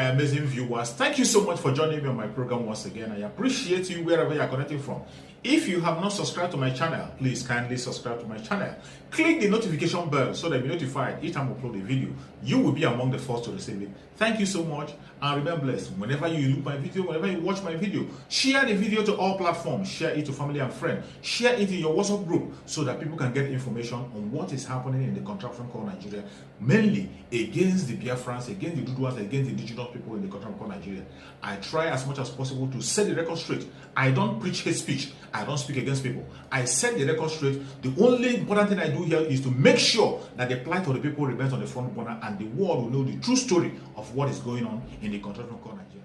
amazing viewers. Thank you so much for joining me on my program once again. I appreciate you wherever you are connecting from. If you have not subscribed to my channel, please kindly subscribe to my channel. Click the notification bell so that you'll be notified each time I upload a video. You will be among the first to receive it. Thank you so much and remember blessed. Whenever you look my video, whenever you watch my video, share the video to all platforms. Share it to family and friends. Share it in your WhatsApp group so that people can get information on what is happening in the contraption called Nigeria, mainly against the Biafrans, against the Duduas, against the indigenous people in the contraption called Nigeria. I try as much as possible to set the record straight. I don't preach hate speech. I don't speak against people. I set the record straight. The only important thing I do here is to make sure that the plight of the people remains on the front burner and the world will know the true story of what is going on in the contraption called Nigeria.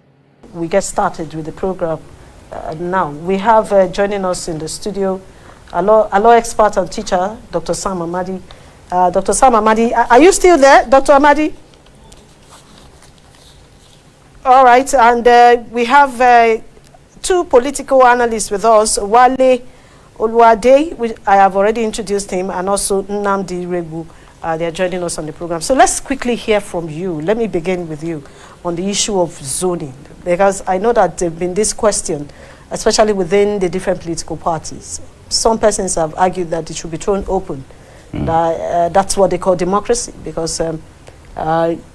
We get started with the program now. We have joining us in the studio a law expert and teacher, Dr. Sam Amadi. Dr. Sam Amadi, are you still there, Dr. Amadi? All right, and we have two political analysts with us, Wale Oluwade, which I have already introduced him, and also Nnamdi Regbu. They are joining us on the program. So let's quickly hear from you. Let me begin with you on the issue of zoning, because I know that there have been this question, especially within the different political parties. Some persons have argued that it should be thrown open. That's what they call democracy, because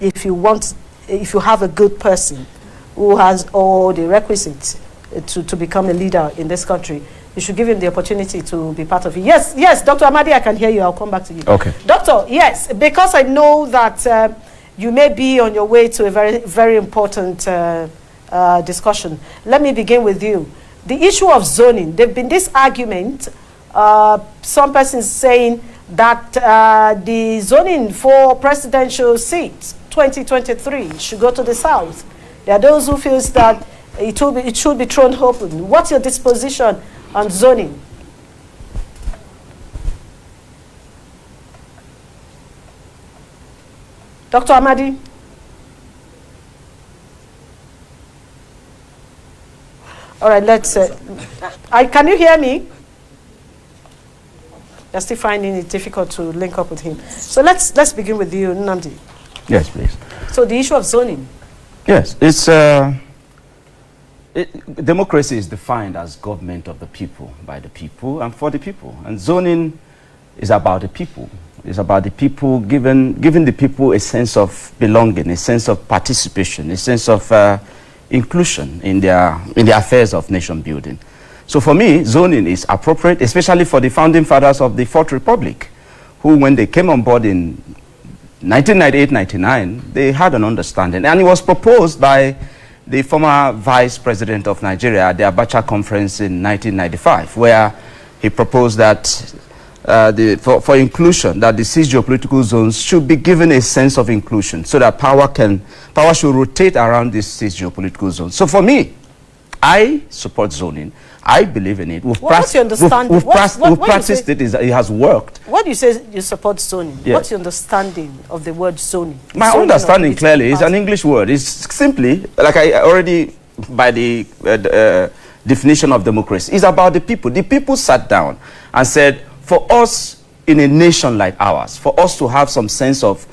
if you have a good person who has all the requisites to become a leader in this country, you should give him the opportunity to be part of it. Yes, Dr. Amadi, I can hear you. I'll come back to you. Okay. Doctor, yes, because I know that you may be on your way to a very, very important discussion. Let me begin with you. The issue of zoning, there's been this argument, some persons saying that the zoning for presidential seats 2023 should go to the south. There are those who feel that it should be thrown open. What's your disposition on zoning? Dr. Amadi? All right, let's... can you hear me? You're still finding it difficult to link up with him. So let's begin with you, Nnamdi. Yes, please. So the issue of zoning. Yes, it's... democracy is defined as government of the people, by the people, and for the people. And zoning is about the people. It's about the people, giving the people a sense of belonging, a sense of participation, a sense of inclusion in their affairs of nation building. So for me, zoning is appropriate, especially for the founding fathers of the Fourth Republic, who, when they came on board in 1998-99, they had an understanding. And it was proposed by the former vice president of Nigeria at the Abacha conference in 1995, where he proposed that for inclusion, that the 6 geopolitical zones should be given a sense of inclusion, so that power should rotate around these 6 geopolitical zones. So for me, I support zoning. I believe in it. What's your understanding? We've practiced it. It has worked. What do you say you support zoning? Yeah. What's your understanding of the word zoning? My understanding clearly is an English word. It's simply, like I already, by the definition of democracy, it's about the people. The people sat down and said, for us in a nation like ours, for us to have some sense of,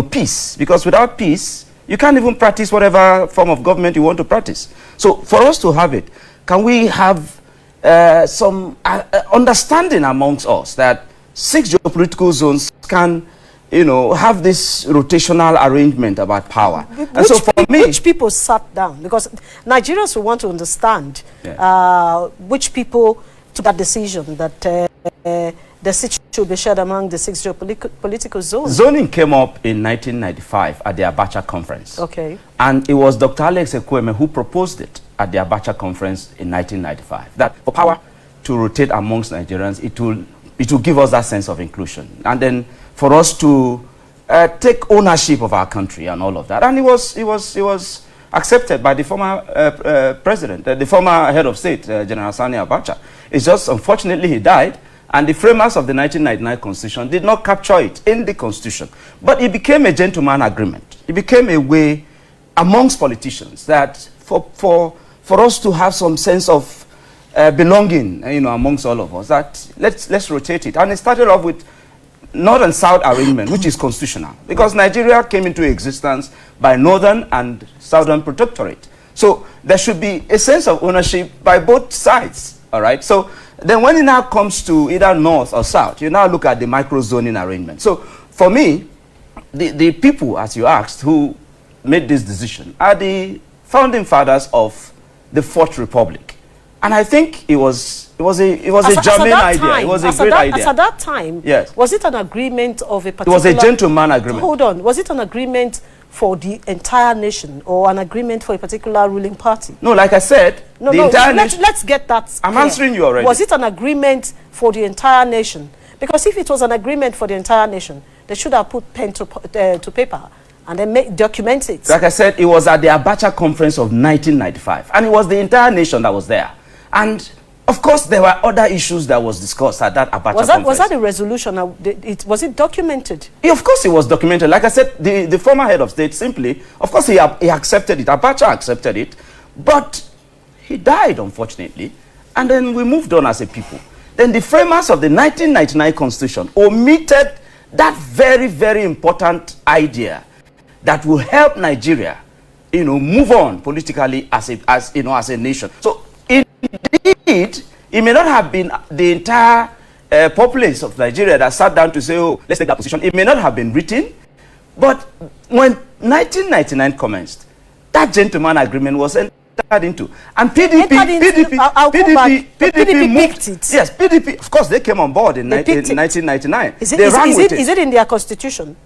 peace, because without peace, you can't even practice whatever form of government you want to practice. So for us to have it, can we have some understanding amongst us that 6 geopolitical zones can, have this rotational arrangement about power? And so for me, which people sat down? Because Nigerians will want to understand which people took that decision that the seat should be shared among the 6 geopolitical zones. Zoning came up in 1995 at the Abacha conference. Okay. And it was Dr. Alex Ekwueme who proposed it at the Abacha conference in 1995, that for power to rotate amongst Nigerians, it will give us that sense of inclusion. And then for us to take ownership of our country and all of that. And it was accepted by the former president, the former head of state, General Sani Abacha. It's just, unfortunately, he died. And the framers of the 1999 Constitution did not capture it in the Constitution. But it became a gentleman agreement. It became a way amongst politicians that for us to have some sense of belonging, amongst all of us, that let's rotate it. And it started off with North and South arrangement, which is constitutional, because Nigeria came into existence by Northern and Southern Protectorate. So there should be a sense of ownership by both sides, all right? So then when it now comes to either North or South, you now look at the micro-zoning arrangement. So for me, the people, as you asked, who made this decision are the founding fathers of the Fourth Republic. And I think it was a germane idea. It was a great idea. As at that time, yes. Was it an agreement of a particular... It was a gentleman agreement. Hold on. Was it an agreement for the entire nation or an agreement for a particular ruling party? No, like I said, the entire nation... Let's get that I'm clear. answering you already. Was it an agreement for the entire nation? Because if it was an agreement for the entire nation, they should have put pen to paper and then document it. Like I said, it was at the Abacha conference of 1995. And it was the entire nation that was there. And, of course, there were other issues that was discussed at that Abacha conference. Was that a resolution? Was it documented? Yeah, of course it was documented. Like I said, the former head of state simply, of course he accepted it. Abacha accepted it. But he died, unfortunately. And then we moved on as a people. Then the framers of the 1999 Constitution omitted that very, very important idea that will help Nigeria, move on politically as a nation. So indeed, it may not have been the entire populace of Nigeria that sat down to say, oh, let's take that position. It may not have been written, but when 1999 commenced, that gentleman agreement was entered into, and PDP moved it. Yes, PDP, of course, they came on board in 1999. Is it in their constitution?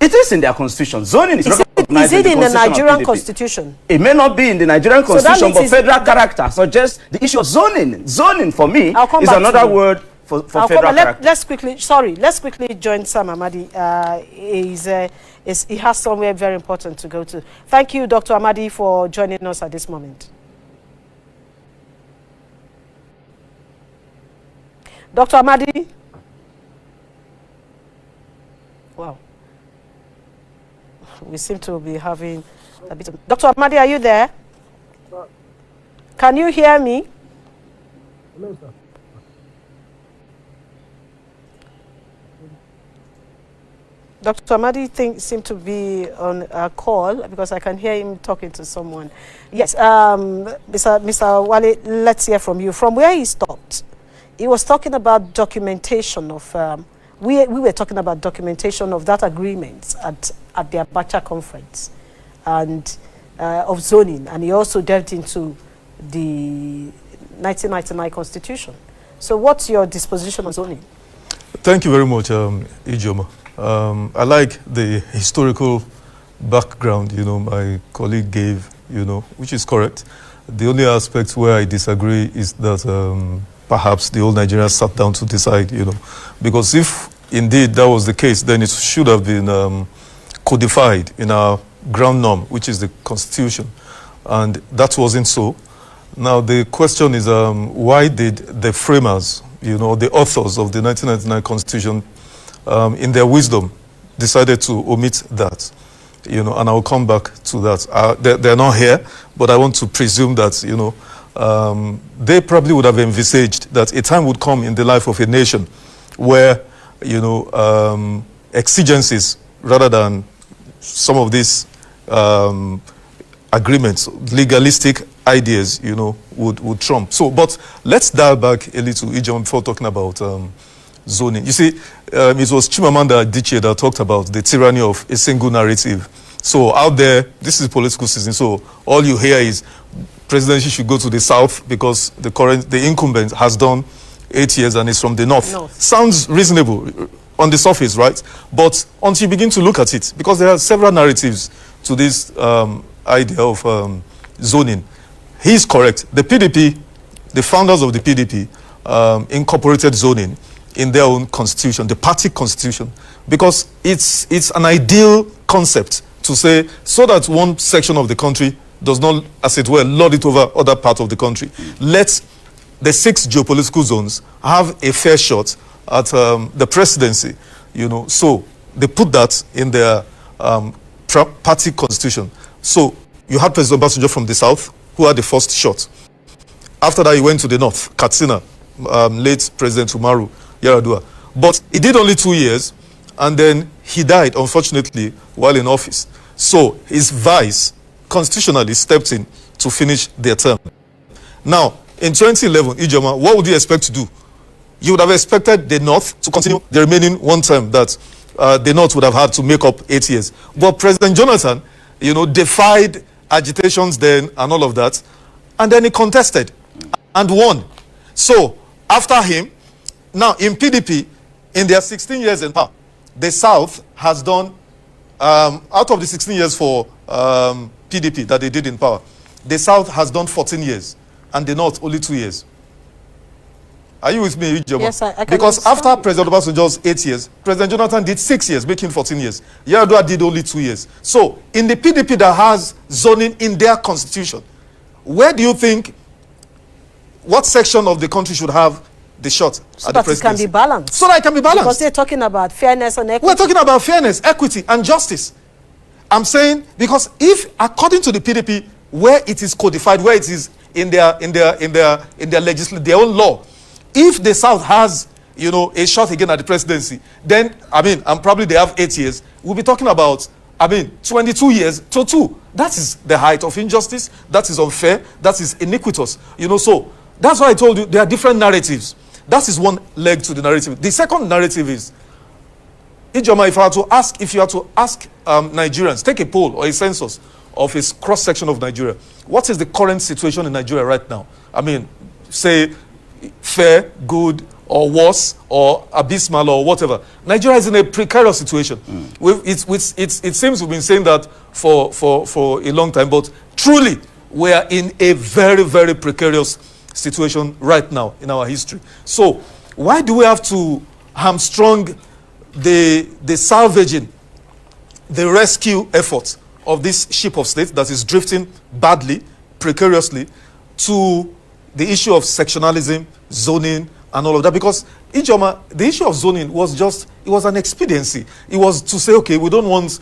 It is in their constitution. Zoning is recognized. Is it in the Nigerian constitution? It may not be in the Nigerian constitution, but federal character suggests the issue of zoning. Zoning, for me, is another word for federal character. Let's quickly join Sam Amadi. He has somewhere very important to go to. Thank you, Dr. Amadi, for joining us at this moment. Dr. Amadi? Wow. We seem to be having a bit of... Dr. Amadi, are you there? Can you hear me? Hello, sir. Dr. Amadi seemed to be on a call because I can hear him talking to someone. Yes, Mr. Wale, let's hear from you. From where he stopped, he was talking about documentation of... we were talking about documentation of that agreement at the Abacha conference and of zoning, and he also delved into the 1999 Constitution. So what's your disposition on zoning? Thank you very much, Ijoma. I like the historical background, my colleague gave, which is correct. The only aspect where I disagree is that perhaps the old Nigerians sat down to decide, because if indeed that was the case, then it should have been codified in our ground norm, which is the Constitution, and that wasn't so. Now the question is, why did the framers, the authors of the 1999 Constitution, in their wisdom, decided to omit that? And I'll come back to that. They're not here, but I want to presume that, they probably would have envisaged that a time would come in the life of a nation where, exigencies, rather than some of these agreements, legalistic ideas, would trump. So, but let's dial back a little, Ijom, before talking about zoning. You see, it was Chimamanda Adichie that talked about the tyranny of a single narrative. So out there, this is political season, so all you hear is presidency should go to the south because the incumbent has done 8 years and is from the north. Sounds reasonable on the surface, right? But until you begin to look at it, because there are several narratives to this idea of zoning, he's correct. The PDP, the founders of the PDP, incorporated zoning in their own constitution, the party constitution, because it's an ideal concept to say, so that one section of the country does not, as it were, lord it over other parts of the country. Let the 6 geopolitical zones have a fair shot at the presidency, So they put that in their party constitution. So you had President Obasanjo from the south, who had the first shot. After that, he went to the north, Katsina, late President Umaru Yar'Adua. But he did only 2 years, and then he died, unfortunately, while in office. So his vice constitutionally stepped in to finish their term. Now, in 2011, Ijoma, what would you expect to do? You would have expected the North to continue the remaining one term that the North would have had to make up 8 years. But President Jonathan, defied agitations then and all of that, and then he contested and won. So after him, now in PDP, in their 16 years in power, the South has done, out of the 16 years for PDP that they did in power, the South has done 14 years, and the North only 2 years. Are you with me, Ijoma? Yes, I can Because understand. after President Obasanjo's 8 years, President Jonathan did 6 years, making 14 years. Yar'Adua did only 2 years. So, in the PDP that has zoning in their constitution, where do you think, what section of the country should have the shot So at the that it can presidency? be balanced. So that it can be balanced. Because they're talking about fairness and equity. We're talking about fairness, equity, and justice. I'm saying, because if, according to the PDP, where it is codified, where it is in their legislation, their own law, if the South has, a shot again at the presidency, then, and probably they have 8 years, we'll be talking about, 22 years to 2. That is the height of injustice. That is unfair. That is iniquitous. So that's why I told you there are different narratives. That is one leg to the narrative. The second narrative is, Ijoma, if you are to ask Nigerians, take a poll or a census of a cross-section of Nigeria, what is the current situation in Nigeria right now? Say, fair, good, or worse, or abysmal, or whatever. Nigeria is in a precarious situation. It seems we've been saying that for a long time, but truly, we are in a very, very precarious situation right now in our history. So, why do we have to hamstrung the salvaging, the rescue efforts of this ship of state that is drifting badly, precariously, to the issue of sectionalism, zoning, and all of that? Because, Ijoma, the issue of zoning was it was an expediency. It was to say, okay, we don't want,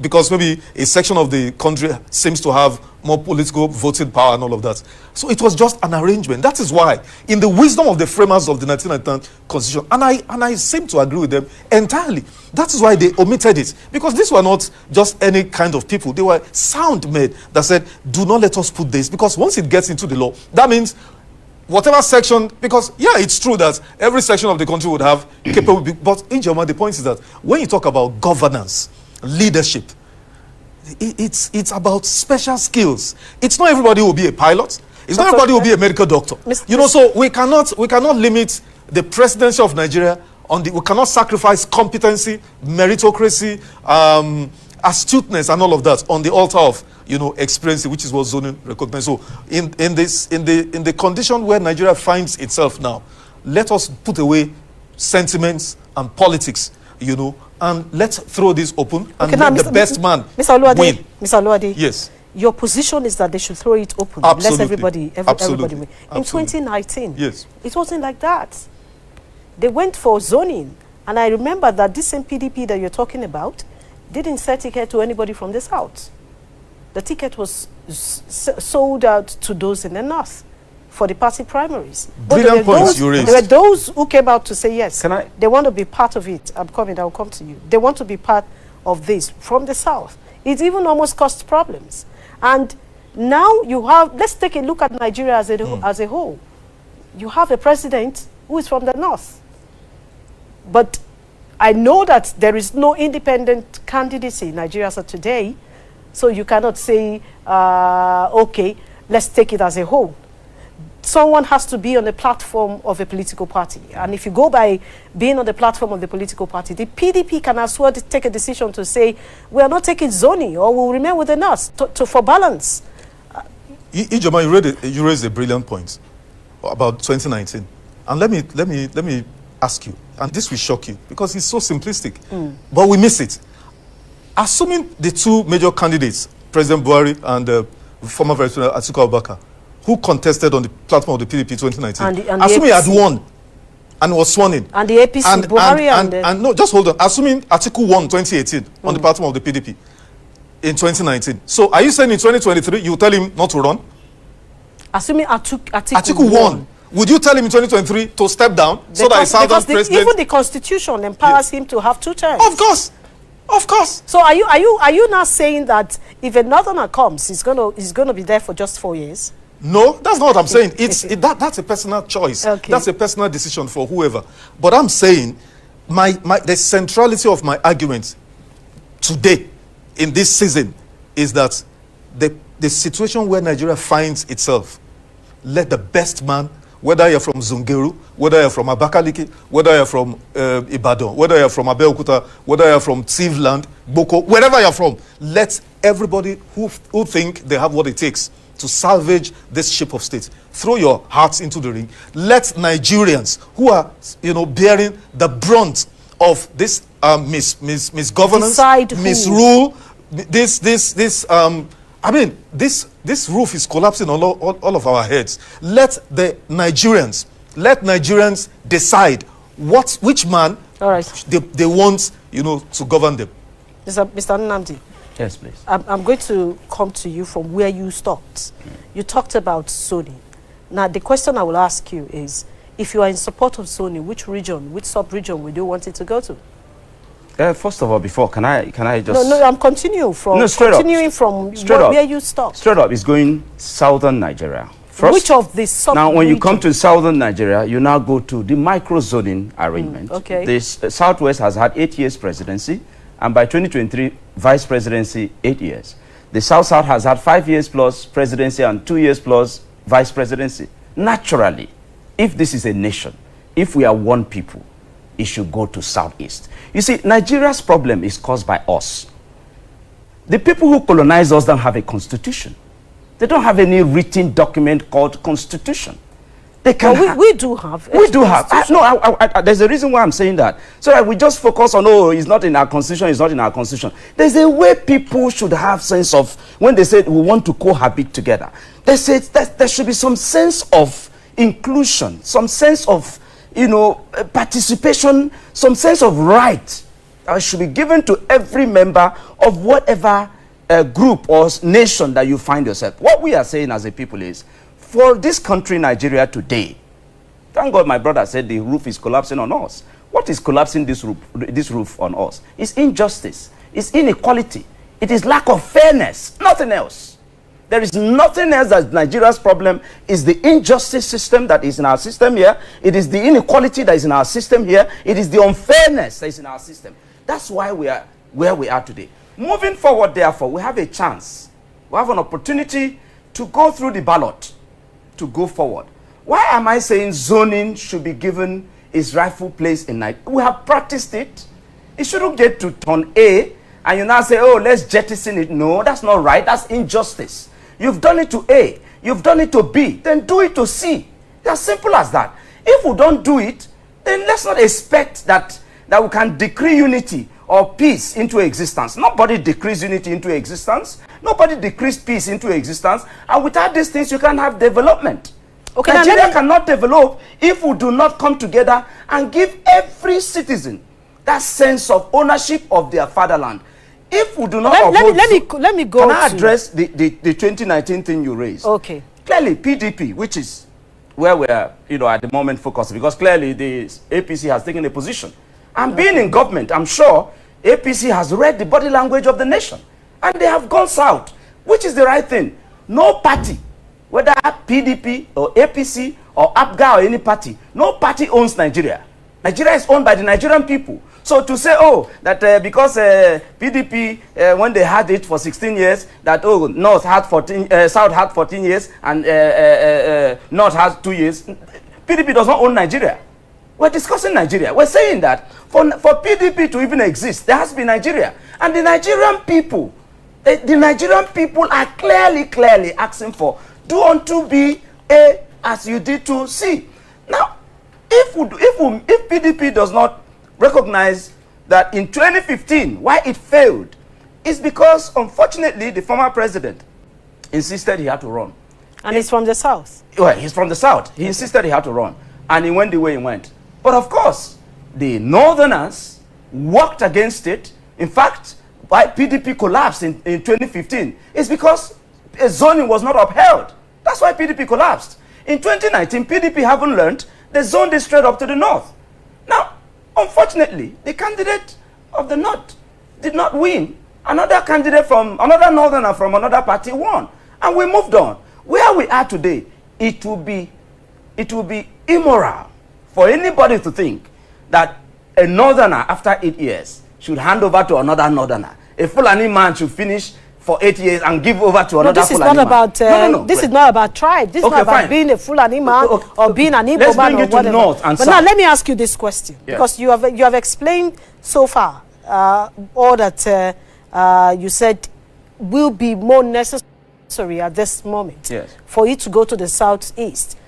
because maybe a section of the country seems to have more political voting power and all of that. So it was just an arrangement. That is why, in the wisdom of the framers of the 1999 Constitution, and I seem to agree with them entirely, that is why they omitted it. Because these were not just any kind of people. They were sound men that said, do not let us put this. Because once it gets into the law, that means whatever section, because, yeah, it's true that every section of the country would have capable, but in German, the point is that when you talk about governance, leadership, it's about special skills. It's not everybody who will be a pilot. It's not everybody who will be a medical doctor. So we cannot limit the presidency of Nigeria we cannot sacrifice competency, meritocracy, astuteness, and all of that on the altar of experience, which is what zoning recognizes. So in the condition where Nigeria finds itself now, let us put away sentiments and politics, and let's throw this open and let the best man win. Mr. Oluwade, yes. Your position is that they should throw it open. Absolutely. Let everybody win. In Absolutely. 2019, yes, it wasn't like that. They went for zoning, and I remember that this same PDP that you're talking about didn't sell ticket to anybody from the South. The ticket was sold out to those in the North for the party primaries. Brilliant points you raised. There were those who came out to say yes. Can I? They want to be part of it. I'll come to you. They want to be part of this from the South. It even almost caused problems. And now you have, let's take a look at Nigeria as a whole. You have a president who is from the North. But I know that there is no independent candidacy in Nigeria as of today, so you cannot say, okay, let's take it as a whole. Someone has to be on the platform of a political party. And if you go by being on the platform of the political party, the PDP can as well take a decision to say, we are not taking zoning, or we'll remain with the North for balance. Ijoma, you raised a brilliant point about 2019. And let me ask you, and this will shock you because it's so simplistic, but we miss it. Assuming the two major candidates, President Buhari and former Vice President Atiku Abubakar, who contested on the platform of the PDP 2019, assuming he had won and was sworn in, and the APC, Buhari and no, just hold on. Assuming Atiku won 2018 on the platform of the PDP in 2019, so are you saying in 2023 you tell him not to run? Assuming Atiku won. Would you tell him in 2023 to step down so that a southern president... Even the Constitution empowers him to have 2 terms. Of course. Of course. So are you now saying that if a northerner comes, he's gonna be there for just 4 years? No, that's not what I'm saying. That's a personal choice. Okay. That's a personal decision for whoever. But I'm saying the centrality of my argument today in this season is that the situation where Nigeria finds itself, let the best man, whether you're from Zungeru, whether you're from Abakaliki, whether you're from Ibadan, whether you're from Abeokuta, whether you're from Tivland, Boko, wherever you're from, let everybody who think they have what it takes to salvage this ship of state throw your hearts into the ring. Let Nigerians who are, bearing the brunt of this misgovernance, misrule, this roof is collapsing on all of our heads. Let Nigerians decide which man they want, to govern them. Mr. Nnamdi. Yes, please. I'm going to come to you from where you stopped. You talked about zoning. Now, the question I will ask you is, if you are in support of zoning, which region, which sub-region would you want it to go to? First of all, can I just... No, I'm continuing from where you stopped. Straight up, it's going southern Nigeria. First, which of the sub-region? Now, when you come to southern Nigeria, you now go to the micro-zoning arrangement. Okay. This Southwest has had 8 years presidency, and by 2023, vice presidency, 8 years. The South-South has had 5 years plus presidency and 2 years plus vice presidency. Naturally, if this is a nation, if we are one people, it should go to Southeast. You see, Nigeria's problem is caused by us. The people who colonize us don't have a constitution. They don't have any written document called constitution. They can we do have. We do have. There's a reason why I'm saying that. So that we just focus on, it's not in our constitution, it's not in our constitution. There's a way people should have sense of, when they say we want to cohabit together, they say that there should be some sense of inclusion, some sense of, participation, some sense of right that should be given to every member of whatever group or nation that you find yourself. What we are saying as a people is, for this country, Nigeria, today, thank God my brother said the roof is collapsing on us. What is collapsing this roof on us? It's injustice. It's inequality. It is lack of fairness. Nothing else. There is nothing else that Nigeria's problem is the injustice system that is in our system here. It is the inequality that is in our system here. It is the unfairness that is in our system. That's why we are where we are today. Moving forward, therefore, we have a chance. We have an opportunity to go through the ballot, to go forward. Why am I saying zoning should be given its rightful place in Nigeria? We have practiced it. It shouldn't get to turn A, and you now say, let's jettison it. No, that's not right. That's injustice. You've done it to A. You've done it to B. Then do it to C. It's as simple as that. If we don't do it, then let's not expect that we can decree unity or peace into existence. Nobody decrees unity into existence. Nobody decrees peace into existence. And without these things, you can't have development. Okay, Nigeria cannot develop if we do not come together and give every citizen that sense of ownership of their fatherland. If we do not let me go. Can I address the 2019 thing you raised? Okay. Clearly, PDP, which is where we are, at the moment focused, because clearly the APC has taken a position. And being in government, I'm sure APC has read the body language of the nation, and they have gone south, which is the right thing. No party, whether PDP or APC or APGA or any party, no party owns Nigeria. Nigeria is owned by the Nigerian people. So to say, that because PDP, when they had it for 16 years, that, North had 14, South had 14 years, and North has 2 years, PDP does not own Nigeria. We're discussing Nigeria. We're saying that for PDP to even exist, there has to be Nigeria. And the Nigerian people, are clearly asking for, do unto B, A, as you did to C. Now, if PDP does not recognize that in 2015, why it failed, is because, unfortunately, the former president insisted he had to run. And he's from the south. Well, he's from the south. He insisted he had to run. And he went the way he went. But of course, the northerners worked against it. In fact, why PDP collapsed in 2015 is because zoning was not upheld. That's why PDP collapsed. In 2019, PDP haven't learned. They zoned it straight up to the north. Now, unfortunately, the candidate of the north did not win. Another candidate from another northerner from another party won. And we moved on. Where we are today, it will be immoral for anybody to think that a northerner after 8 years should hand over to another northerner. A Fulani man should finish for 8 years and give over to another Fulani man. This is not about tribe. This is not about being a Fulani man or being an Igbo man or whatever. North and but south. now let me ask you this question, because you have explained so far all that you said will be more necessary at this moment for it to go to the southeast.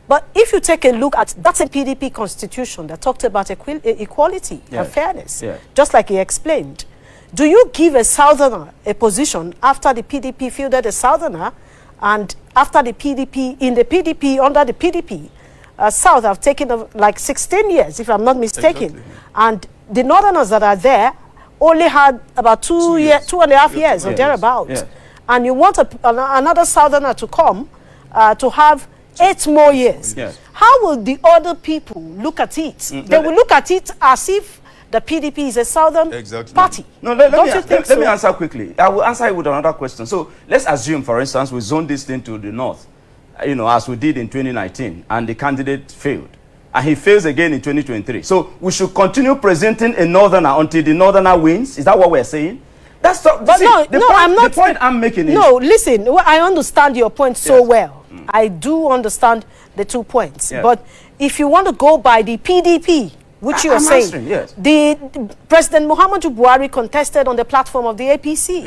But if you take a look at that same PDP constitution that talked about equality and fairness, just like he explained, do you give a southerner a position after the PDP fielded a southerner, and after the PDP, under the PDP, South have taken like 16 years, if I'm not mistaken, and the northerners that are there only had about 2.5 years or thereabouts. And you want another southerner to come to have 8 more years. How will the other people look at it? They will look at it as if the PDP is a southern party. No, let me answer quickly. I will answer it with another question. So let's assume, for instance, we zone this thing to the north, as we did in 2019, and the candidate failed. And he fails again in 2023. So we should continue presenting a northerner until the northerner wins. Is that what we're saying? That's the point I'm making is... No, listen, I understand your point so well. I do understand the 2 points. But if you want to go by the PDP, which you are saying, the President Muhammadu Buhari contested on the platform of the APC.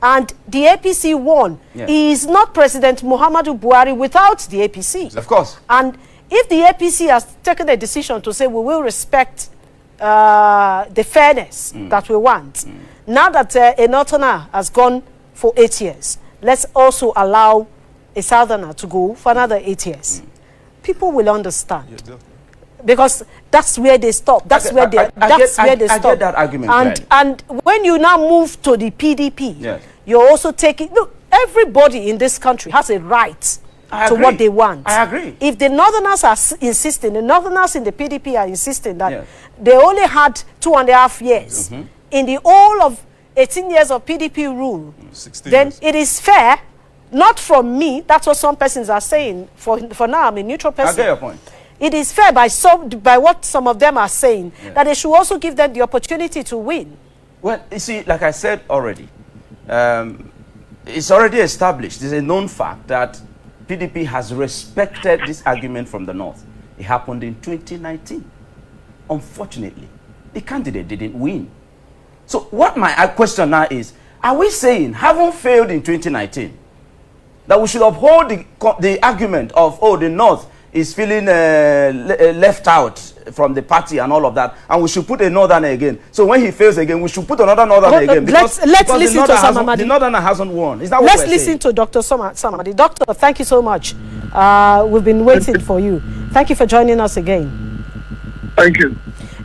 And the APC won. He is not President Muhammadu Buhari without the APC. Of course. And if the APC has taken a decision to say we will respect the fairness that we want, now that a northerner has gone for 8 years, let's also allow a southerner to go for another 8 years. People will understand. Because that's where they stop. That's where they stop. I get that argument. And when you now move to the PDP, you're also taking... Look, everybody in this country has a right to what they want. I agree. If the northerners are insisting, the northerners in the PDP are insisting that they only had 2.5 years in the whole of 18 years of PDP rule, then it is fair, not from me, that's what some persons are saying. For now, I'm a neutral person. I get your point. It is fair by what some of them are saying, that they should also give them the opportunity to win. Well, you see, like I said already, it's already established, it's a known fact that PDP has respected this argument from the north. It happened in 2019. Unfortunately, the candidate didn't win. So what my question now is, are we saying, having failed in 2019, that we should uphold the argument of, oh, the north is feeling left out from the party and all of that, and we should put a northerner again. So when he fails again, we should put another northerner again. Let's listen to Samadi. The northerner hasn't won. Is that what Let's listen to Dr. Samadi. Doctor, thank you so much. We've been waiting for you. Thank you for joining us again. Thank you.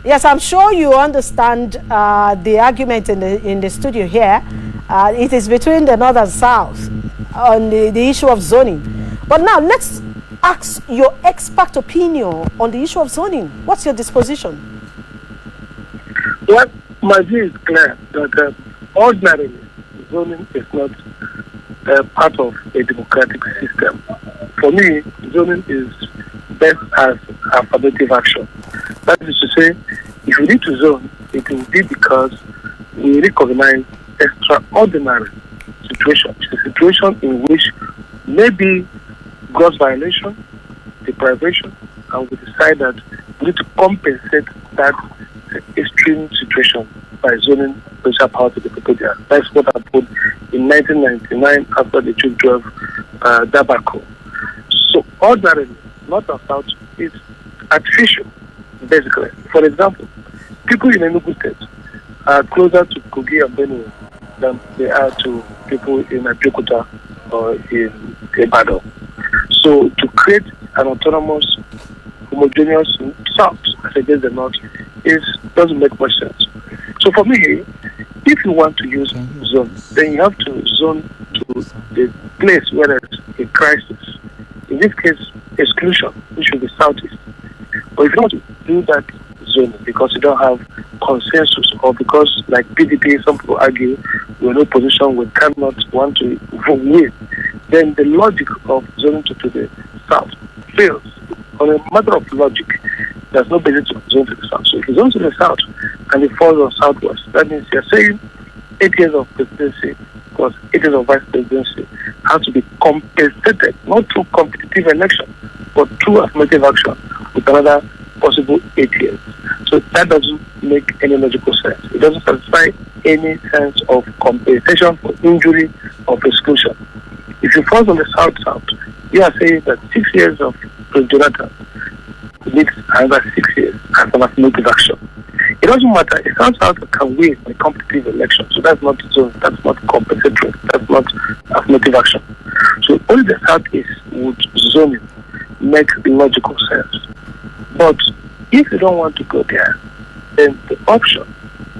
Yes, I'm sure you understand the argument in the studio here. It is between the north and south on the issue of zoning. But now let's ask your expert opinion on the issue of zoning. What's your disposition? Well, my view is clear that ordinarily zoning is not part of a democratic system. For me, zoning is best as affirmative action. That is to say, if we need to zone, it will be because we recognize extraordinary situation. It's a situation in which maybe gross violation, deprivation, and we decide that we need to compensate that extreme situation by zoning special power to the people there. That's what happened in 1999 after the 2012 debacle. So ordinarily, not about it's artificial, basically. For example, people in Enugu State are closer to Kogi and Benue than they are to people in Abeokuta or in Ibadan. So to create an autonomous, homogeneous south as against the north doesn't make much sense. So for me, if you want to use zone, then you have to zone to the place where there's a crisis. In this case, inclusion, which should be Southeast. But if you want to do that zoning because you don't have consensus, or because, like PDP, some people argue, we're in no position, we cannot want to win, then the logic of zoning to the South fails. On a matter of logic, there's no basis to zone to the South. So if you zone to the South and it falls on Southwest, that means you're saying 8 years of presidency plus 8 years of vice presidency has to be compensated, not through competitive election, but through affirmative action with another possible 8 years. So that doesn't make any logical sense. It doesn't satisfy any sense of compensation for injury or exclusion. If you fall on the South, you are saying that 6 years of President Jonathan needs another 6 years as an affirmative action. It doesn't matter. A South can win a competitive election, so that's not compensatory. That's not affirmative action. So only the Southeast would zoning make logical sense. But if you don't want to go there, then the option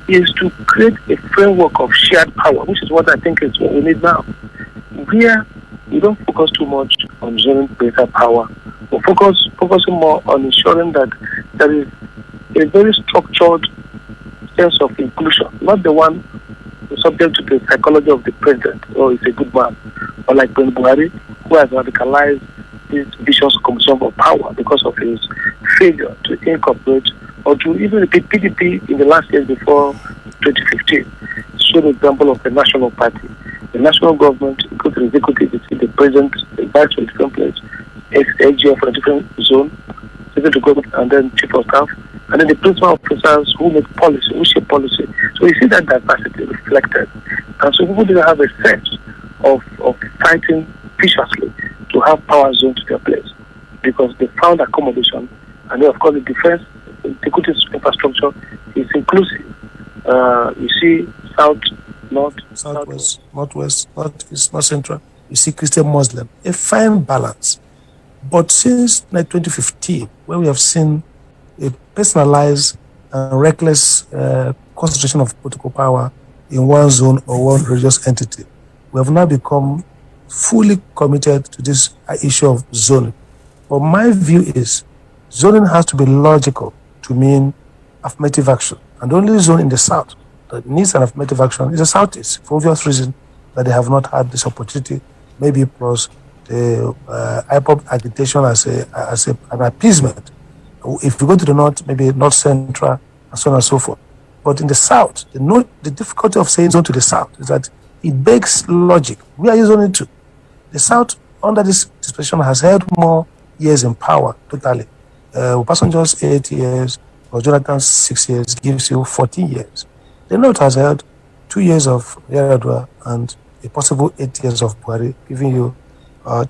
is to create a framework of shared power, which is what I think is what we need now. Where we don't focus too much on zoning greater power, but focusing more on ensuring that there is a very structured sense of inclusion, not the one subject to the psychology of the president, or he's a good man, or like President Buhari, who has radicalized this vicious competition for power because of his failure to incorporate or to even repeat PDP in the last years before 2015. Show the example of the national party. The national government, go to the executive, you see the president, the vice for a different place, ex-AGF for a different zone, secretary to government, and then chief of staff, and then the principal officers who make policy, who shape policy. So you see that diversity reflected. And so people didn't have a sense of fighting viciously to have power zones to their place, because they found accommodation. And then, of course, the defense, the executive infrastructure is inclusive. You see South, North, Southwest, Northwest, Northeast, North Central. You see Christian, Muslim. A fine balance. But since 2015, when we have seen a personalized and reckless concentration of political power in one zone or one religious entity, we have now become fully committed to this issue of zoning. But my view is zoning has to be logical to mean affirmative action. And the only zone in the South that needs an affirmative action is the Southeast, for obvious reason that they have not had this opportunity, maybe plus the IPOP agitation as an appeasement. If you go to the North, maybe North Central, and so on and so forth. But in the South, the difficulty of saying zone to the South is that it begs logic. We are zoning to. The South, under this dispensation, has held more years in power totally. Obasanjo's 8 years, or Jonathan's 6 years, gives you 14 years. The North has held 2 years of Yar'Adua and a possible 8 years of Buhari, giving you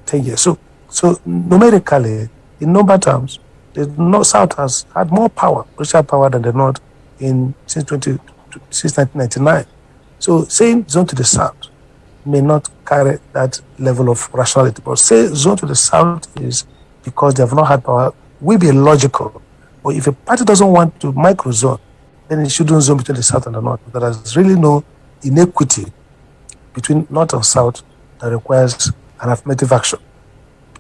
10 years. So numerically, in number terms, the South has had more power, political power, than the North since 1999. So saying zone to the South may not carry that level of rationality, but say zone to the South is because they have not had power will be logical. But if a party doesn't want to micro-zone, then it shouldn't zone between the South and the North. There is really no inequity between North and South that requires an affirmative action.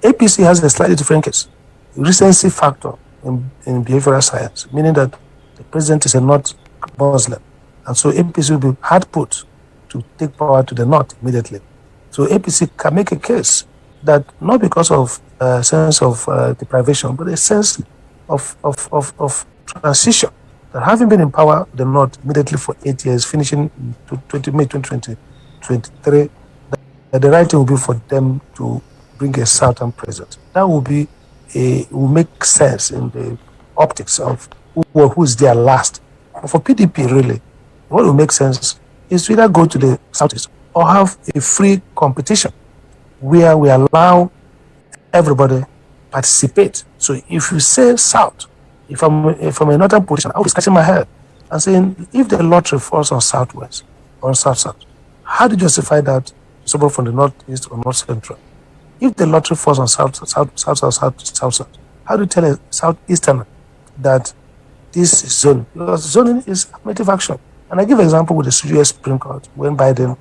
APC has a slightly different case. Recency factor in behavioral science, meaning that the president is a North Muslim. And so APC will be hard put to take power to the North immediately. So APC can make a case that not because of a sense of deprivation, but a sense of transition, that having been in power the North immediately for 8 years, finishing May 2023, that the right thing will be for them to bring a Southern president. That will make sense in the optics of who is there last. But for PDP, really, what will make sense is to either go to the Southeast or have a free competition where we allow everybody participate. So if you say South, if I'm a northern position, I'll be scratching my head and saying, if the lottery falls on Southwest or on South, how do you justify that to someone from the Northeast or North Central? If the lottery falls on South, how do you tell a Southeasterner that this is zoning? Because zoning is affirmative action. And I give an example with the US Supreme Court when Biden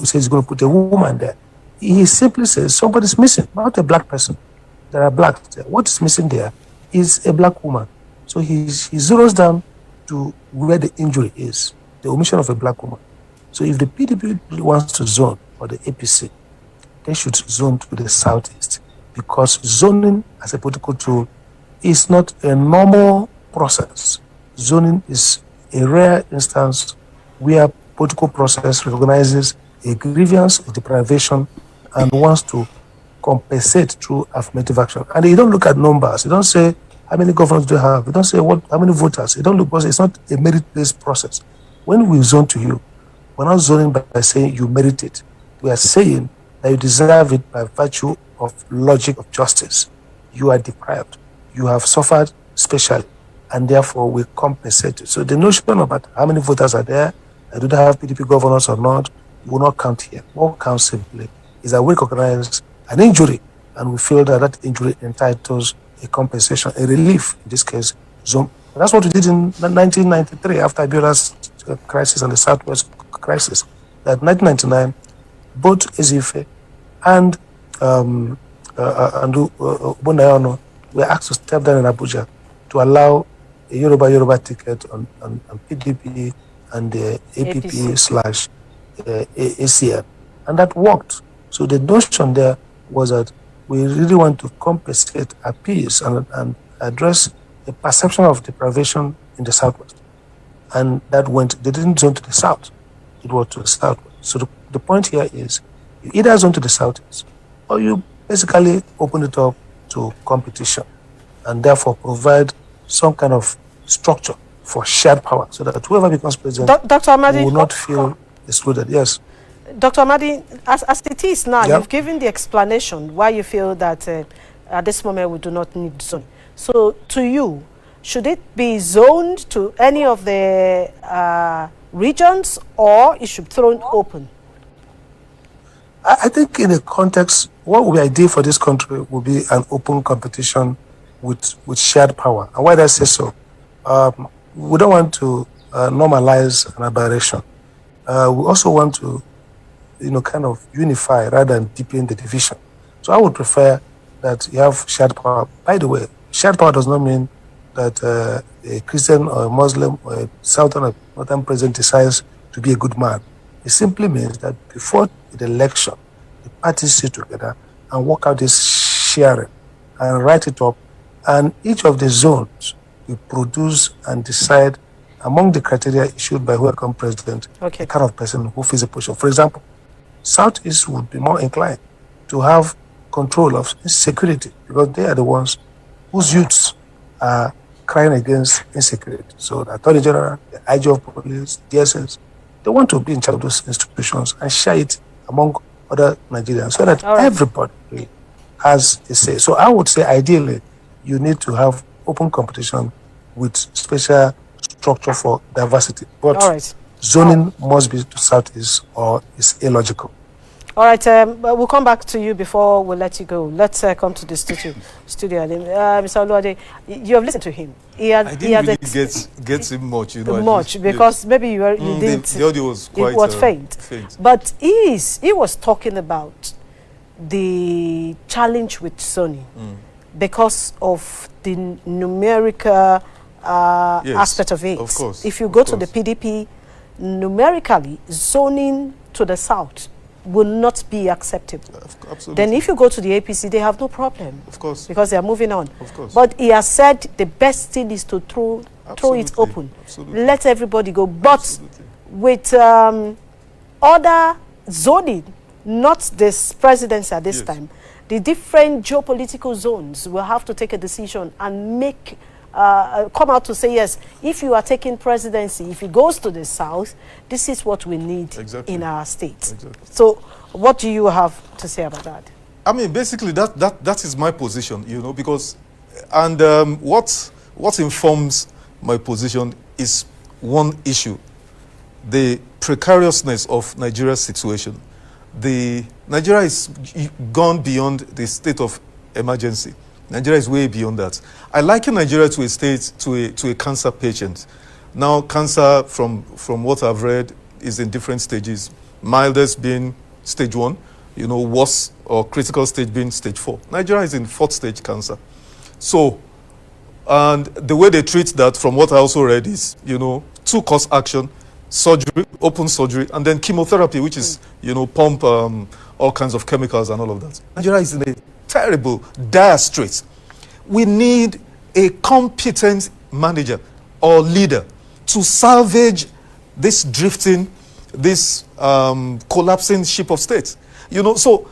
says he's going to put a woman there. He simply says somebody's missing, not a black person. there are blacks there. What is missing there is a black woman. So he zeroes down to where the injury is, the omission of a black woman. So if the PDP wants to zone, or the APC, they should zone to the southeast, because zoning as a political tool is not a normal process. Zoning is a rare instance where political process recognizes a grievance, a deprivation, and wants to compensate through affirmative action. And you don't look at numbers. You don't say how many governors do you have. You don't say how many voters. You don't look, because it's not a merit-based process. When we zone to you, we're not zoning by saying you merit it. We are saying that you deserve it by virtue of logic of justice. You are deprived. You have suffered specially, and therefore we compensate you. So the notion about how many voters are there, do they have PDP governors or not, will not count here. What counts simply is that we recognize an injury, and we feel that that injury entitles a compensation, a relief, in this case, zone. And that's what we did in 1993 after Abiola's crisis and the Southwest crisis. That 1999, both Ezife and Bonayono were asked to step down in Abuja to allow a Yoruba ticket on PDP and the APP/ACM. And that worked. So the notion there was that we really want to compensate, appease, and address the perception of deprivation in the Southwest. And that they didn't zone to the South, it was to the Southwest. So the point here is, you either zone to the Southeast, or you basically open it up to competition, and therefore provide some kind of structure for shared power, so that whoever becomes president Dr. Amadi will not feel excluded. Yes. Dr. Amadi, as it is now, Yep. you've given the explanation why you feel that at this moment we do not need zone. So to you, should it be zoned to any of the regions, or it should be thrown open? I think in the context, what would be ideal for this country would be an open competition with shared power. And why do I say so? We don't want to normalize an aberration. We also want to, kind of unify rather than deepen the division. So I would prefer that you have shared power. By the way, shared power does not mean that a Christian or a Muslim or a Southern or Northern president decides to be a good man. It simply means that before the election, the parties sit together and work out this sharing and write it up, and each of the zones will produce and decide among the criteria issued by whoever becomes president, the kind of person who fills the position. For example, Southeast would be more inclined to have control of security, because they are the ones whose youths are crying against insecurity. So the Attorney General, the IG of Police, DSS, they want to be in charge of those institutions and share it among other Nigerians, so that everybody has a say. So I would say ideally you need to have open competition with special structure for diversity. But zoning must be to Southeast, or it's illogical. All right, we'll come back to you before we let you go. Let's come to the studio. Mr. Oluwade, you have listened to him. I didn't really get him much, Much, because maybe you didn't. The audio was quite it was faint. But he was talking about the challenge with zoning because of the numerical aspect of it. Of course. If you go to the PDP, numerically, zoning to the south will not be acceptable. Absolutely. Then if you go to the APC, they have no problem. Of course. Because they are moving on. Of course. But he has said the best thing is to throw it open. Absolutely. Let everybody go. But with other zoning, not this presidency at this time, the different geopolitical zones will have to take a decision and make come out to say, yes, if you are taking presidency, if it goes to the south, this is what we need in our state. So what do you have to say about that? I mean, basically, that is my position, because, and what informs my position is one issue: the precariousness of Nigeria's situation. Nigeria is gone beyond the state of emergency. Nigeria is way beyond that. I liken Nigeria to a state, to a cancer patient. Now, cancer, from what I've read, is in different stages. Mildest being stage 1, worse or critical stage being stage 4. Nigeria is in 4th stage cancer. So, and the way they treat that, from what I also read, is, 2-course action, surgery, open surgery, and then chemotherapy, which is, pump all kinds of chemicals and all of that. Nigeria is in a terrible, dire straits. We need a competent manager or leader to salvage this drifting, this collapsing ship of state. So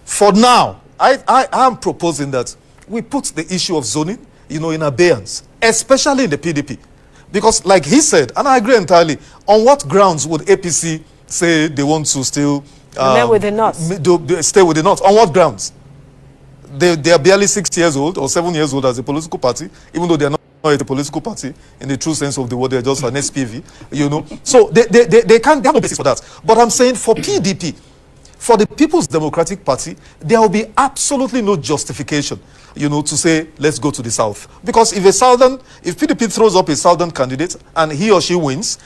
for now, I am proposing that we put the issue of zoning, in abeyance, especially in the PDP. Because like he said, and I agree entirely, on what grounds would APC say they want to still stay with the North? Stay with the North? On what grounds? They are barely 6 years old or 7 years old as a political party, even though they are not a political party in the true sense of the word. They're just an SPV, So they can't, they have no basis for that. But I'm saying for PDP, for the People's Democratic Party, there will be absolutely no justification, to say, let's go to the South. Because if PDP throws up a Southern candidate and he or she wins,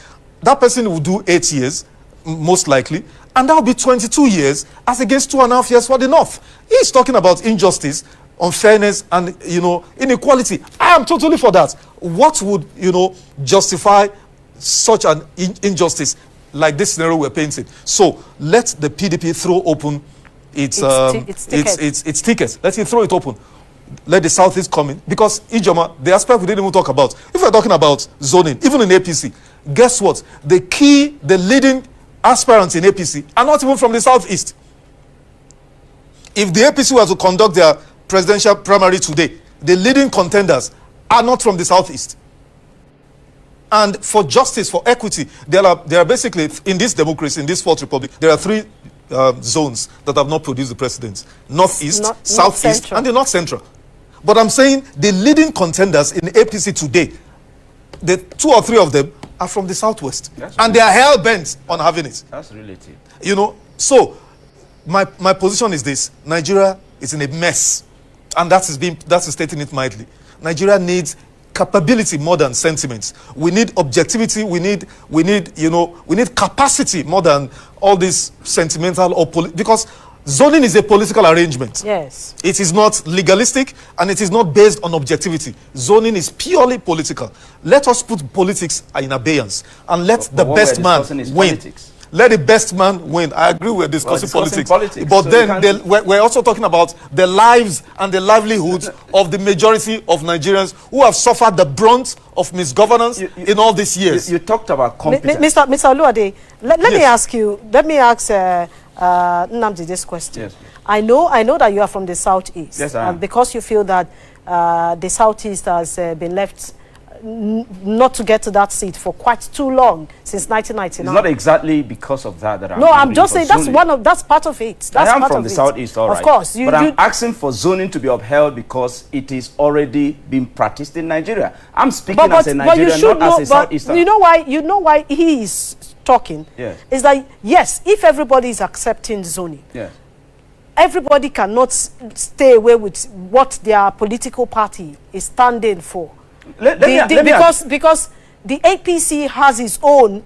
that person will do 8 years, most likely, and that will be 22 years as against 2.5 years for the North. He's talking about injustice, unfairness, and, inequality. I am totally for that. What would, justify such an injustice like this scenario we're painting? So let the PDP throw open its tickets. Let it throw it open. Let the Southeast come in. Because, Ijoma, the aspect we didn't even talk about, if we're talking about zoning, even in APC, guess what? The leading aspirants in APC are not even from the Southeast. If the APC were to conduct their presidential primary today, the leading contenders are not from the Southeast. And for justice, for equity, there are basically, in this democracy, in this Fourth Republic, there are 3 zones that have not produced the president: Northeast, Southeast, and the North Central. But I'm saying the leading contenders in APC today, the 2 or 3 of them are from the Southwest. And they are hell-bent on having it. That's relative. So my position is this: Nigeria is in a mess. And that's stating it mildly. Nigeria needs capability more than sentiments. We need objectivity. We need capacity more than all this sentimental or because zoning is a political arrangement. Yes. It is not legalistic and it is not based on objectivity. Zoning is purely political. Let us put politics in abeyance and let the best man win. Politics. Let the best man win. I agree we're discussing politics. But so then we're also talking about the lives and the livelihoods of the majority of Nigerians who have suffered the brunt of misgovernance in all these years. You talked about competence. Mr. Oluwade, let me ask Nnamdi this question. Yes. I know that you are from the Southeast. Yes, I am. Because you feel that the Southeast has been left not to get to that seat for quite too long, since 1999. It's not exactly because of that I'm... No, I'm just saying that's part of it. That's I am part from of the it. Southeast, all right. Of course. But I'm asking for zoning to be upheld because it is already being practiced in Nigeria. I'm speaking as a Nigerian, not as a Southeaster. You know why he is talking? Yes. Is that, yes, if everybody is accepting zoning, yes, everybody cannot stay away with what their political party is standing for. Because the APC has its own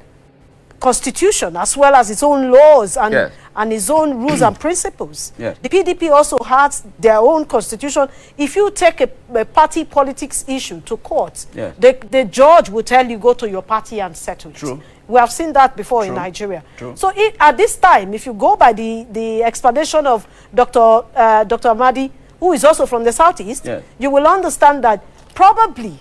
constitution as well as its own laws and its own rules and principles. Yes. The PDP also has their own constitution. If you take a party politics issue to court, yes, the judge will tell you, go to your party and settle it. True. We have seen that before in Nigeria. True. So at this time, if you go by the explanation of Dr. Amadi, who is also from the Southeast, yes, you will understand that probably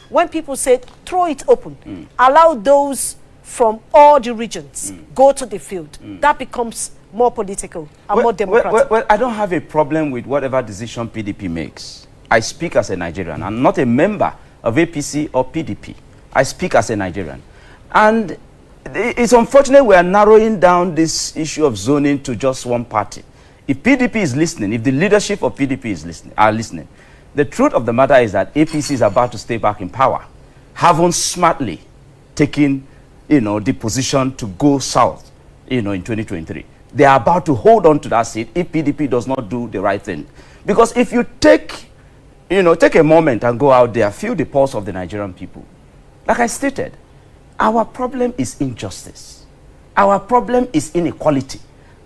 when people say throw it open, allow those from all the regions go to the field, that becomes more political and more democratic. Well, I don't have a problem with whatever decision PDP makes. I speak as a Nigerian. I'm not a member of APC or PDP. I speak as a Nigerian. And it's unfortunate we are narrowing down this issue of zoning to just one party. If PDP is listening, if the leadership of PDP are listening, the truth of the matter is that APC is about to stay back in power, having smartly taken, the position to go south, in 2023. They are about to hold on to that seat if PDP does not do the right thing. Because if you take a moment and go out there, feel the pulse of the Nigerian people. Like I stated, our problem is injustice. Our problem is inequality.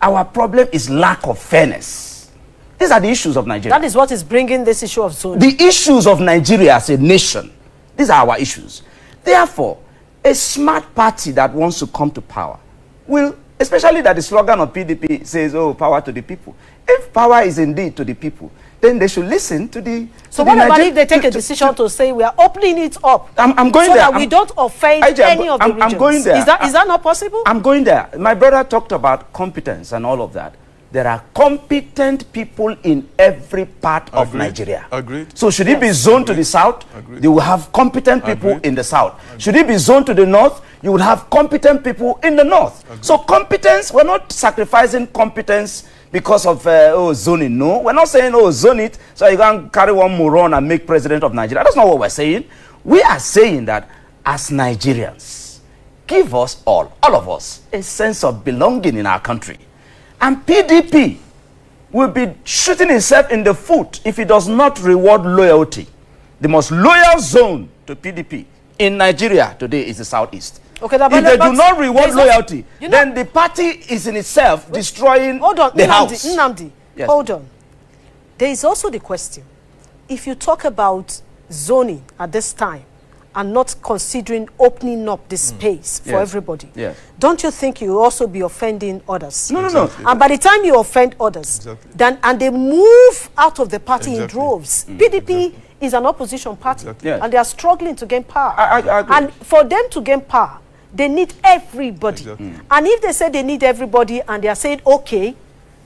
Our problem is lack of fairness. These are the issues of Nigeria. That is what is bringing this issue of zoning. The issues of Nigeria as a nation. These are our issues. Therefore, a smart party that wants to come to power will, especially that the slogan of PDP says, oh, power to the people. If power is indeed to the people, then they should listen to the... So what about if they take a decision to say we are opening it up? I'm going so there. that we don't offend any of the regions. I'm going there. Is that not possible? I'm going there. My brother talked about competence and all of that. There are competent people in every part of Nigeria. Agreed. So should it be zoned to the south? Agreed. They will have competent people Agreed. in the south. Should it be zoned to the north? You would have competent people in the north. Agreed. So competence, we're not sacrificing competence because of zoning. No, we're not saying, oh, zone it so you can carry one moron and make president of Nigeria. That's not what we're saying. We are saying that as Nigerians, give us all of us, a sense of belonging in our country. And PDP will be shooting itself in the foot if it does not reward loyalty. The most loyal zone to PDP in Nigeria today is the southeast. Okay, if they do not reward loyalty, then the party is in itself destroying the house. Nnamdi, Yes. hold on. There is also the question, if you talk about zoning at this time and not considering opening up the space for everybody, don't you think you will also be offending others? No. And by the time you offend others, then and they move out of the party in droves, PDP is an opposition party, and they are struggling to gain power. I agree. And for them to gain power, they need everybody. And if they say they need everybody and they are saying, okay,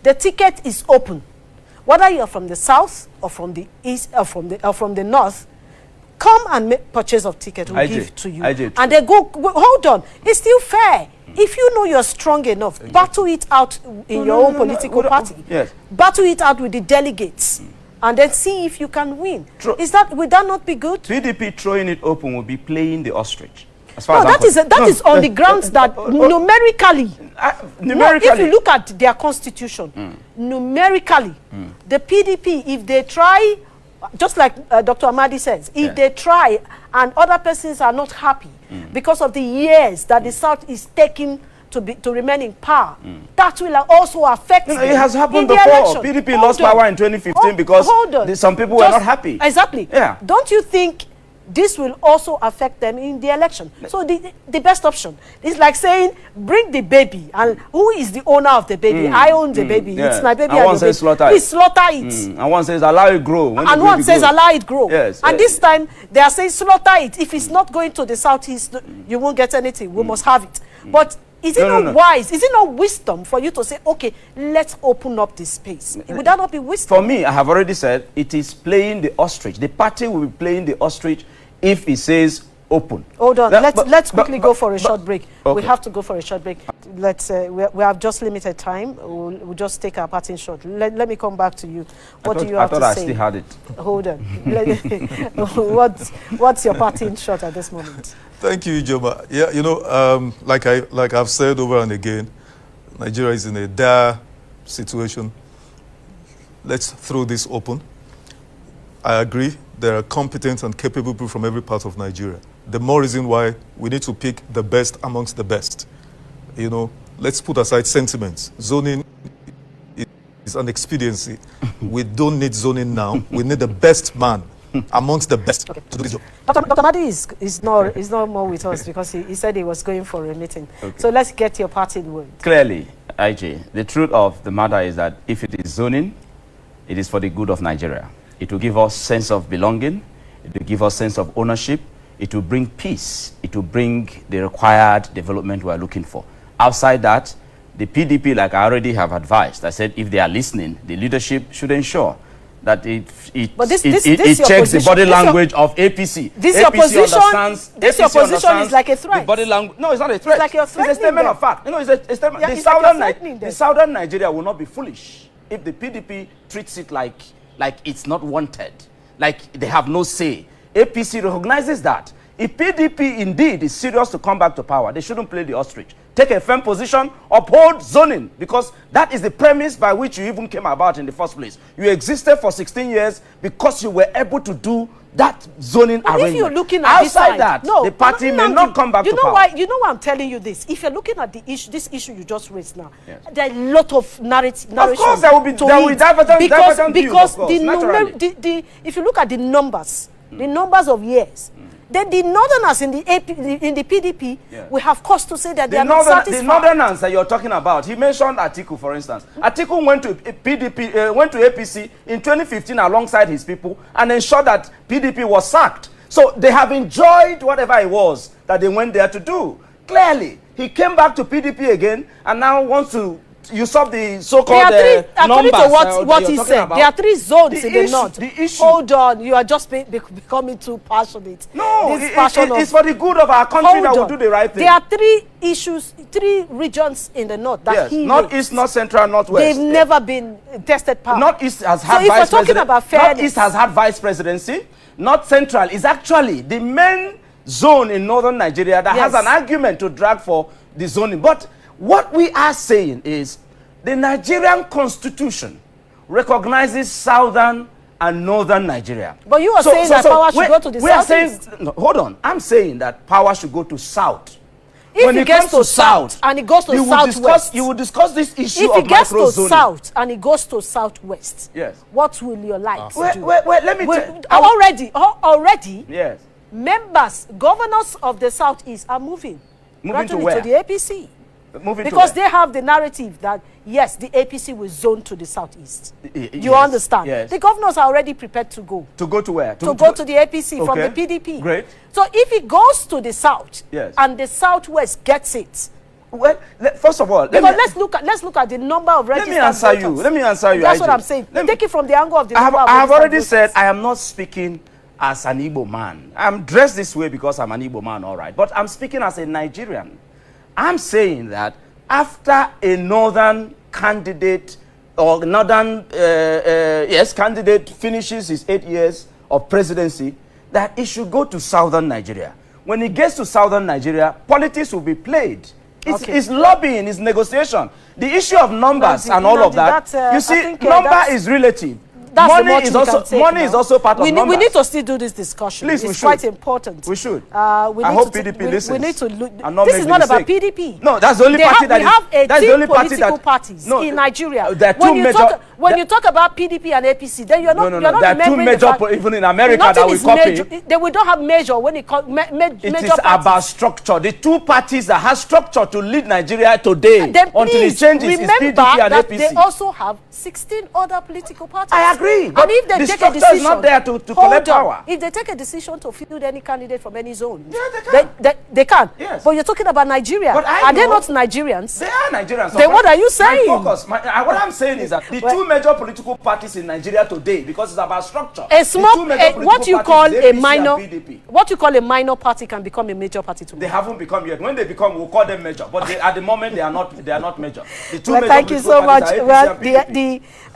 the ticket is open, whether you are from the south or from the east or from the north, come and make purchase of ticket, we'll give to you. And they go, hold on, it's still fair. If you know you're strong enough, battle it out in your own political party. Battle it out with the delegates. And then see if you can win. Would that not be good? PDP throwing it open will be playing the ostrich. As far No, as that is on the grounds that numerically, if you look at their constitution, numerically, the PDP, if they try, just like Dr. Amadi says, if they try and other persons are not happy because of the years that the South is taking to remain in power, that will also affect them. It has happened in before. the election. PDP lost power in 2015 because some people were not happy. Exactly. Yeah. Don't you think this will also affect them in the election? So the best option is like saying, bring the baby, and who is the owner of the baby? I own the baby. It's my baby. And one says slaughter it. We slaughter it. And one says allow it grow. And one says allow it grow. Yes. And this time they are saying slaughter it. If it's not going to the southeast, you won't get anything. We must have it. But is it not wise? Is it not wisdom for you to say, okay, let's open up this space? Would that not be wisdom? For me, I have already said, it is playing the ostrich. The party will be playing the ostrich if it says open. Hold on. Let's quickly go for a short break. Okay. We have to go for a short break. Let's. We have just limited time. We'll just take our parting shot. Let me come back to you. What do you have to say? I thought I still had it. Hold on. What's your parting shot at this moment? Thank you, Ijoma. Yeah, you know, like I've said over and again, Nigeria is in a dire situation. Let's throw this open. I agree. There are competent and capable people from every part of Nigeria. The more reason why we need to pick the best amongst the best. You know, let's put aside sentiments. Zoning is an expediency. We don't need zoning now. We need the best man amongst the best to do this job. Dr. Madi is not more with us because he said he was going for a meeting. So let's get your parting word. Clearly, IJ, the truth of the matter is that if it is zoning, it is for the good of Nigeria. It will give us sense of belonging. It will give us sense of ownership. It will bring peace. It will bring the required development we are looking for. Outside that, the PDP, like I already have advised, I said if they are listening, the leadership should ensure that it checks the body language of APC. This opposition is like a threat. The body language. No, it's not a threat. It's like it's a statement of fact. You know, it's a statement. The southern Nigeria will not be foolish if the PDP treats it like it's not wanted, like they have no say. APC recognizes that. If PDP indeed is serious to come back to power, they shouldn't play the ostrich. Take a firm position, uphold zoning, because that is the premise by which you even came about in the first place. You existed for 16 years because you were able to do that zoning but arrangement. If you're looking at this outside side, that, no, the party may not come back to power. Why? You know why I'm telling you this? If you're looking at the issue, this issue you just raised now, yes, there are a lot of narration. Of course, there will be divergent because views, if you look at the numbers, the numbers of years. Then the northerners in the PDP will have cause to say that they are not satisfied. The northerners that you're talking about, he mentioned Atiku, for instance. Atiku went to PDP, went to APC in 2015 alongside his people and ensured that PDP was sacked. So they have enjoyed whatever it was that they went there to do. Clearly, he came back to PDP again and now wants to usurp the so-called numbers. According to what he said, there are 3 zones in the north. Hold on, you are just becoming too passionate. No, it's for the good of our country that we'll do the right thing. There are 3 regions in the north that Northeast, North Central, Northwest. They've never been tested power. Northeast has had vice presidency. Northeast has had vice presidency. North Central is actually the main zone in northern Nigeria that has an argument to drag for the zoning. But what we are saying is the Nigerian constitution recognizes southern and northern Nigeria. But you are saying that power should go to the south. No, hold on. I'm saying that power should go to south. If it gets to south and it goes to southwest, you will discuss this issue of microzoning. If it gets to south and it goes to southwest, yes, what will your likes do? Let me already, yes, members, governors of the southeast are moving to where? To the APC. Because they have the narrative that, yes, the APC will zone to the southeast. You understand? Yes. The governors are already prepared to go. To go to where? To go to the APC from the PDP. Great. So if it goes to the south, yes, and the southwest gets it, well, first of all, let's look at the number of registered voters. Let me answer you. That's what I'm saying. Take it from the angle of the number of I have already said I am not speaking as an Igbo man. I'm dressed this way because I'm an Igbo man, all right. But I'm speaking as a Nigerian. I'm saying that after a northern candidate or northern candidate finishes his 8 years of presidency, that it should go to southern Nigeria. When it gets to southern Nigeria, politics will be played. It's lobbying, it's negotiation. The issue of numbers and all of that, you see, number is relative. Money is also part of numbers. We need to still do this discussion. Please, it's quite important. We should. I hope PDP listens. We need to look. This is not about PDP. No, that's the only party that is. That's the only political parties in Nigeria. There are two major. When you talk about PDP and APC, then you're not. No. There are 2 major, even in America, that we copy. Then we don't have measure when it comes major. It is about structure. The 2 parties that have structure to lead Nigeria today until it changes is PDP and APC. They also have 16 other political parties. I agree. But if they take a decision, is not there to collect power. If they take a decision to field any candidate from any zone, they can. Yes. But you're talking about Nigeria. Are they not Nigerians? They are Nigerians. Then what are you saying? What I'm saying is that the 2 major political parties in Nigeria today, because it's about structure. What you call a minor party can become a major party tomorrow. They haven't become yet. When they become, we'll call them major. But at the moment, they are not major. The 2 major thank you so much.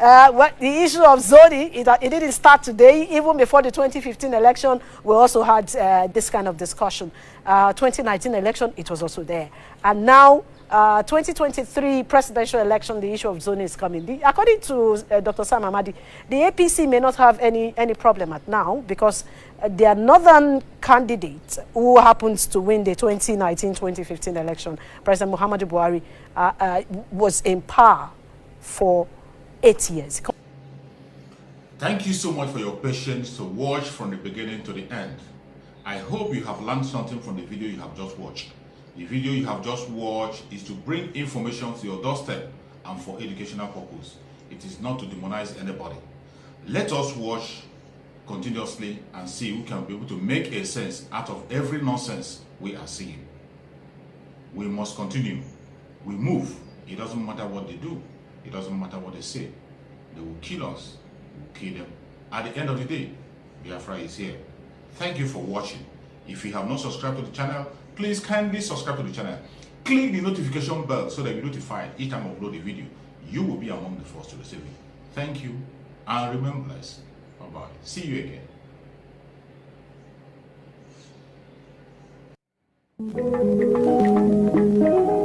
The issue of zoning, it didn't start today. Even before the 2015 election, we also had this kind of discussion. 2019 election, it was also there. And now, 2023 presidential election, the issue of zoning is coming. According to Dr. Sam Amadi, the APC may not have any problem at now because their northern candidate, who happens to win the 2019-2015 election, President Muhammadu Buhari, was in power for 8 years. Thank you so much for your patience to watch from the beginning to the end. I hope you have learned something from the video you have just watched. The video you have just watched is to bring information to your doorstep and for educational purpose. It is not to demonize anybody. Let us watch continuously and see who can be able to make a sense out of every nonsense we are seeing. We must continue. We move. It doesn't matter what they do. It doesn't matter what they say. They will kill us. We will kill them. At the end of the day, Biafra is here. Thank you for watching. If you have not subscribed to the channel, please kindly subscribe to the channel. Click the notification bell so that you're notified each time I upload a video. You will be among the first to receive it. Thank you and remain blessed. Bye-bye. See you again.